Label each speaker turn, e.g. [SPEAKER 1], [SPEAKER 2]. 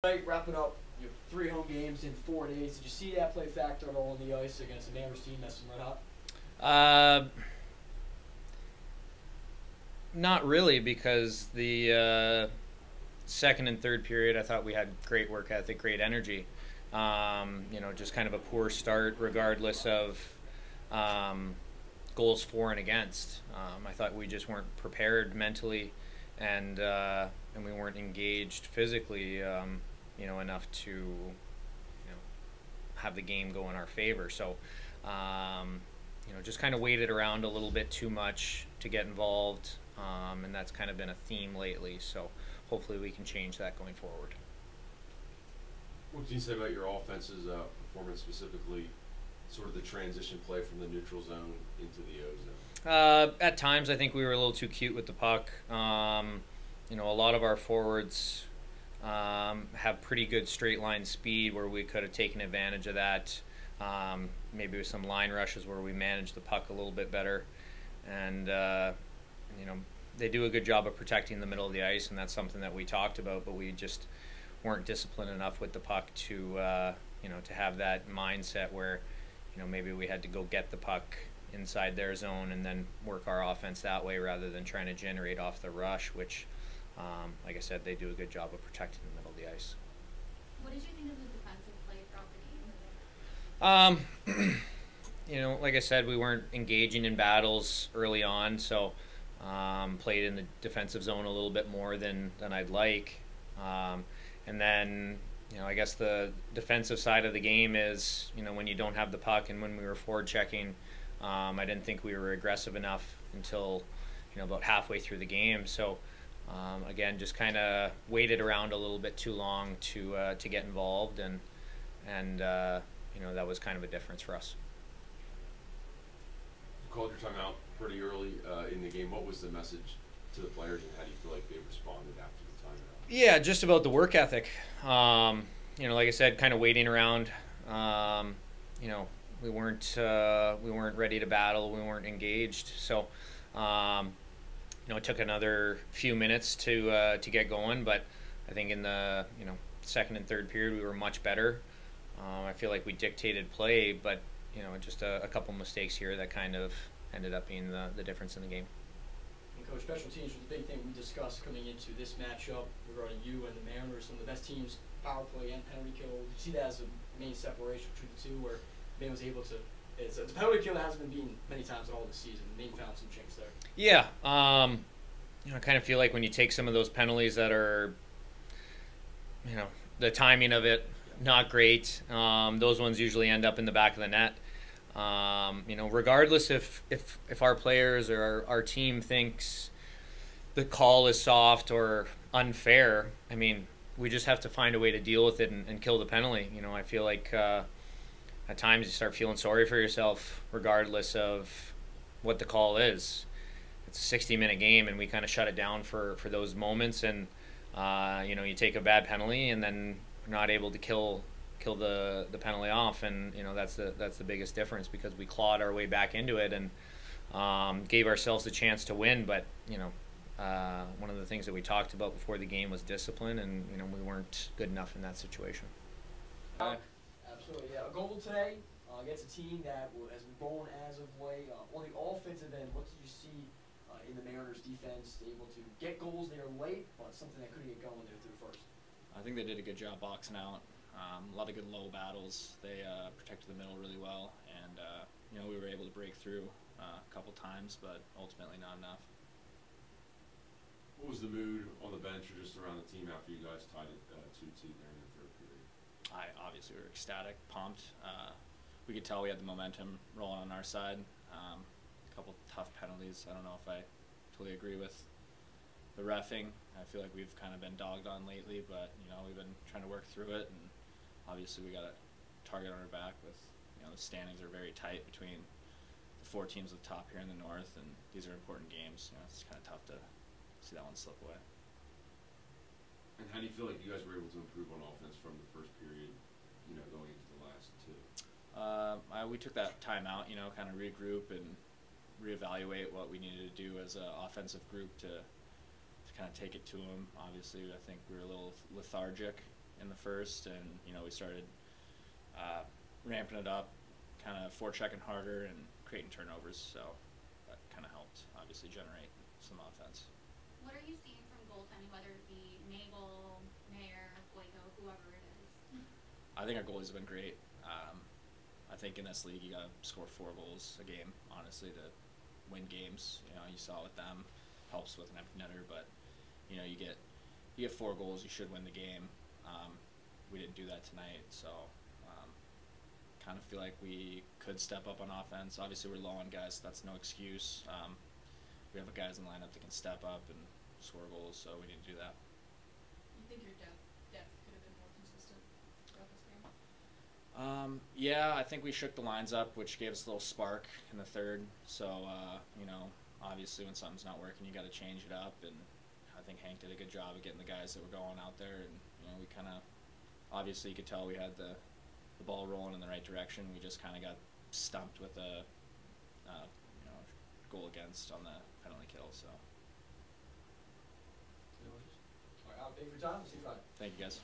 [SPEAKER 1] Tonight, wrapping up 3 home games in 4 days. Did you see that play factor at all on the ice against the Mariners team that's red hot?
[SPEAKER 2] Not really, because the second and third period, I thought we had great work ethic, great energy. Just kind of a poor start, regardless of goals for and against. I thought we just weren't prepared mentally, and we weren't engaged physically, enough to, have the game go in our favor. So, just kind of waited around a little bit too much to get involved, and that's kind of been a theme lately. So, hopefully, we can change that going forward.
[SPEAKER 3] What can you say about your offense's performance, specifically sort of the transition play from the neutral zone into the O zone?
[SPEAKER 2] At times, I think we were a little too cute with the puck. A lot of our forwards have pretty good straight line speed where we could have taken advantage of that. Maybe with some line rushes where we managed the puck a little bit better. And, they do a good job of protecting the middle of the ice, and that's something that we talked about, but we just weren't disciplined enough with the puck to, to have that mindset where, maybe we had to go get the puck inside their zone and then work our offense that way rather than trying to generate off the rush, which, like I said, they do a good job of protecting the middle of the ice.
[SPEAKER 4] What did you think of the defensive play throughout the game?
[SPEAKER 2] Like I said, we weren't engaging in battles early on, so played in the defensive zone a little bit more than I'd like. And then, I guess the defensive side of the game is, when you don't have the puck, and when we were forward checking, I didn't think we were aggressive enough until, about halfway through the game. So, again, just kind of waited around a little bit too long to get involved, and that was kind of a difference for us.
[SPEAKER 3] You called your timeout pretty early in the game. What was the message to the players, and how do you feel like they responded after the timeout?
[SPEAKER 2] Yeah, just about the work ethic. Like I said, kind of waiting around. We weren't ready to battle. We weren't engaged. So, it took another few minutes to get going. But I think in the second and third period we were much better. I feel like we dictated play, but just a couple mistakes here that kind of ended up being the difference in the game.
[SPEAKER 1] And Coach, special teams was the big thing we discussed coming into this matchup regarding you and the Mariners, some of the best teams, power play and penalty kill. Do you see that as a main separation between the two, where Maine was able to? It's a penalty kill that hasn't been beaten many times at all this season. Maine found some chinks there.
[SPEAKER 2] Yeah, I kind of feel like when you take some of those penalties that are, the timing of it not great. Those ones usually end up in the back of the net. Regardless if our players or our team thinks the call is soft or unfair, I mean, we just have to find a way to deal with it and kill the penalty. I feel like at times you start feeling sorry for yourself regardless of what the call is. It's a 60-minute game, and we kind of shut it down for those moments, and you take a bad penalty and then we're not able to kill the penalty off, and that's the biggest difference, because we clawed our way back into it and gave ourselves a chance to win. But one of the things that we talked about before the game was discipline, and we weren't good enough in that situation.
[SPEAKER 1] Absolutely, yeah. A goal today against a team that has been rolling as of late. On the offensive end, what did you see in the Mariners' defense? Able to get goals there late, but something that couldn't get going there through the first.
[SPEAKER 5] I think they did a good job boxing out. A lot of good low battles. They protected the middle really well, and we were able to break through a couple times, but ultimately not enough.
[SPEAKER 3] What was the mood on the bench or just around the team after you guys tied it 2-2 there in the third period?
[SPEAKER 5] Obviously we were ecstatic, pumped. We could tell we had the momentum rolling on our side. A couple tough penalties. I don't know if I totally agree with the reffing. I feel like we've kind of been dogged on lately, but we've been trying to work through it, and obviously we got a target on our back with the standings are very tight between the 4 teams at the top here in the north, and these are important games. It's kind of tough to see that one slip away.
[SPEAKER 3] And how do you feel like you guys were able to improve on offense from the first period, going into the last 2?
[SPEAKER 5] We took that time out, kind of regroup and reevaluate what we needed to do as an offensive group to kind of take it to them. Obviously, I think we were a little lethargic in the first, and we started ramping it up, kind of forechecking harder and creating turnovers. So that kind of helped, obviously, generate some offense.
[SPEAKER 4] What are you seeing from goaltending, whether it be Nagel, Mayer, Boyko, whoever it is?
[SPEAKER 5] I think our goalies have been great. I think in this league you got to score 4 goals a game, honestly, to win games. You saw it with them, helps with an empty netter, but you get 4 goals, you should win the game. We didn't do that tonight, so kind of feel like we could step up on offense. Obviously, we're low on guys, so that's no excuse. We have guys in the lineup that can step up and score goals, so we need to do that.
[SPEAKER 6] You think your depth could have been more consistent throughout this game?
[SPEAKER 5] Yeah, I think we shook the lines up, which gave us a little spark in the third. So, obviously when something's not working, you got to change it up. And I think Hank did a good job of getting the guys that were going out there. And, we kind of, obviously you could tell we had the ball rolling in the right direction. We just kind of got stumped with a, goal against on the penalty kill. So.
[SPEAKER 1] All right, I'll pay for your time. See you Friday.
[SPEAKER 5] Thank you, guys.